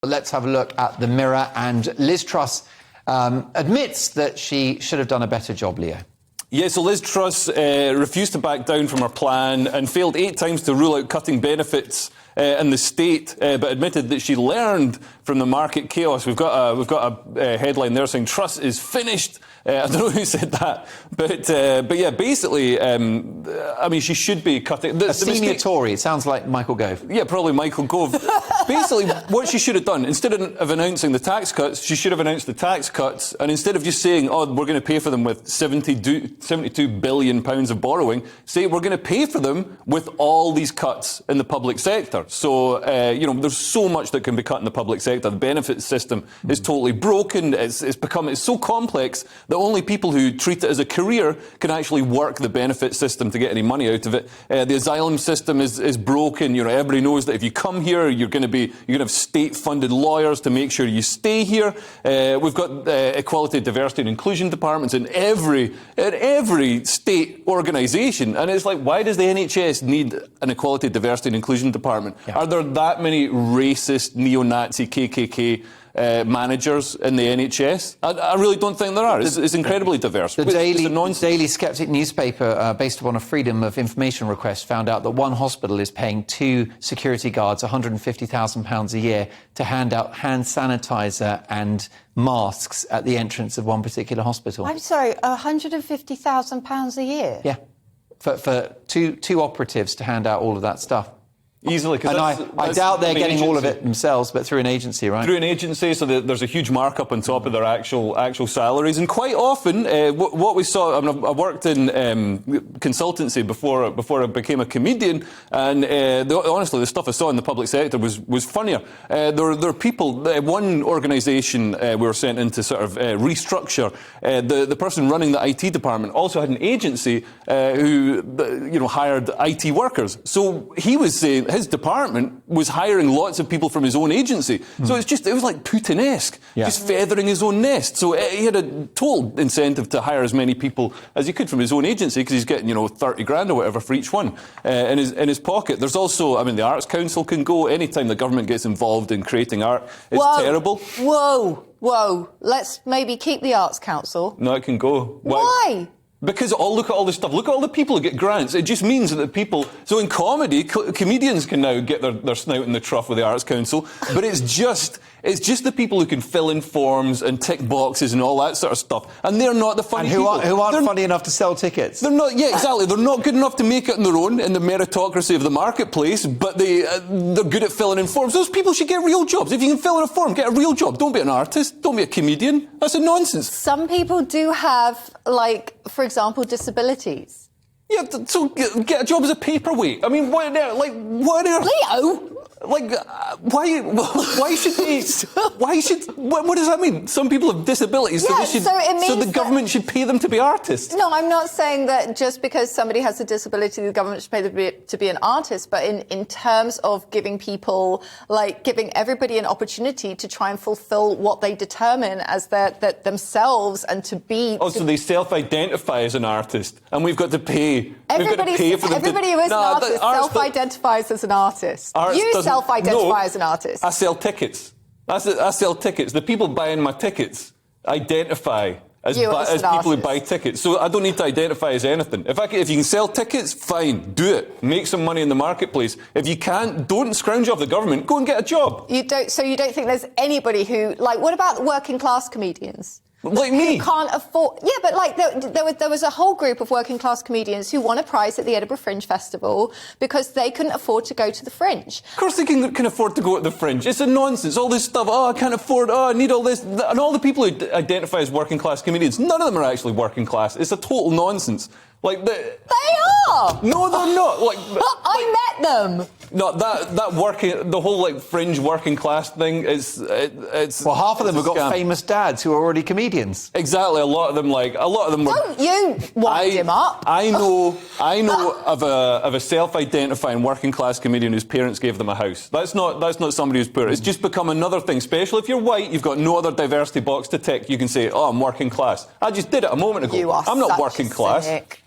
Let's have a look at the Mirror, and Liz Truss admits that she should have done a better job, Leo. Yeah, so Liz Truss refused to back down from her plan and failed 8 times to rule out cutting benefits in the state, but admitted that she learned from the market chaos. We've got a headline there saying Truss is finished. I don't know who said that, but yeah, basically, I mean, she should be cutting. A senior Tory. It sounds like Michael Gove. Yeah, probably Michael Gove. Basically, what she should have done, instead of announcing the tax cuts, she should have announced the tax cuts, and instead of just saying, oh, we're going to pay for them with £72 billion of borrowing, say we're going to pay for them with all these cuts in the public sector. So, you know, there's so much that can be cut in the public sector. The benefits system is totally broken. It's so complex that only people who treat it as a career can actually work the benefit system to get any money out of it. The asylum system is broken. You know, everybody knows that if you come here, you're going to have state-funded lawyers to make sure you stay here. We've got equality, diversity and inclusion departments in every state organisation. And it's like, why does the NHS need an equality, diversity and inclusion department? Yeah. Are there that many racist, neo-Nazi, KKK managers in the NHS? I really don't think there are. It's incredibly diverse. The Daily Skeptic newspaper, based upon a Freedom of Information request, found out that one hospital is paying 2 security guards £150,000 a year to hand out hand sanitizer and masks at the entrance of one particular hospital. I'm sorry, £150,000 a year? Yeah, for two operatives to hand out all of that stuff. Easily, and I doubt they're getting all of it themselves, but through an agency, right? Through an agency, so there's a huge markup on top of their actual salaries. And quite often, what we saw, I mean, I worked in consultancy before I became a comedian, and honestly, the stuff I saw in the public sector was funnier. There are people. One organisation we were sent in to sort of restructure. The person running the IT department also had an agency who hired IT workers. So he was saying his department was hiring lots of people from his own agency. So it was like Putin-esque, just feathering his own nest. So he had a total incentive to hire as many people as he could from his own agency, because he's getting, 30 grand or whatever for each one in his pocket. There's also, I mean, the Arts Council can go. Anytime the government gets involved in creating art, it's terrible. Whoa. Let's maybe keep the Arts Council. No, it can go. Why? Because look at all this stuff. Look at all the people who get grants. It just means that the people... So in comedy, comedians can now get their snout in the trough with the Arts Council, but it's just the people who can fill in forms and tick boxes and all that sort of stuff. And they're not the funny people. Who aren't funny enough to sell tickets. They're not, yeah, exactly. They're not good enough to make it on their own in the meritocracy of the marketplace, but they're good at filling in forms. Those people should get real jobs. If you can fill in a form, get a real job. Don't be an artist. Don't be a comedian. That's a nonsense. Some people do have, for example, disabilities. Yeah, so get a job as a paperweight. I mean, what Leo? Why should they? What does that mean? Some people have disabilities, so the government should pay them to be artists. No, I'm not saying that just because somebody has a disability, the government should pay them to be an artist. But in terms of giving people, giving everybody an opportunity to try and fulfil what they determine as themselves and to be. So they self-identify as an artist, and we've got to pay. Everybody who is an artist self-identifies as an artist. You self-identify as an artist. I sell tickets. I sell tickets. The people buying my tickets identify as people who buy tickets. So I don't need to identify as anything. If you can sell tickets, fine, do it. Make some money in the marketplace. If you can't, don't scrounge off the government. Go and get a job. So you don't think there's anybody who, what about working class comedians? Like me. Who can't afford... Yeah, but there was a whole group of working class comedians who won a prize at the Edinburgh Fringe Festival because they couldn't afford to go to the Fringe. Of course they can afford to go to the Fringe. It's a nonsense. All this stuff, I can't afford, I need all this. And all the people who identify as working class comedians, none of them are actually working class. It's a total nonsense. They are! No, they're not. I met them. No, the whole fringe working class thing it's well, half of them have got famous dads who are already comedians. Exactly, a lot of them were. Don't you wind him up? I know of a self-identifying working class comedian whose parents gave them a house. That's not somebody who's poor. It's just become another thing. Especially if you're white, you've got no other diversity box to tick. You can say, I'm working class. I just did it a moment ago. You are I'm not such working a class. cynic.